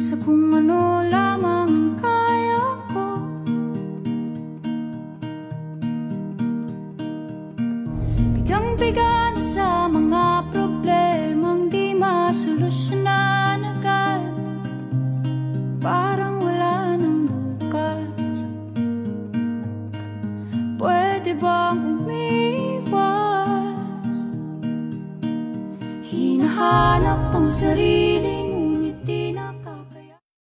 sa kung ano lamang ang kaya ko. Bigang-biga na sa mga problemang di masolusyonan agad, parang wala nang bukas. Pwede bang umiwas? Hinahanap ang sarili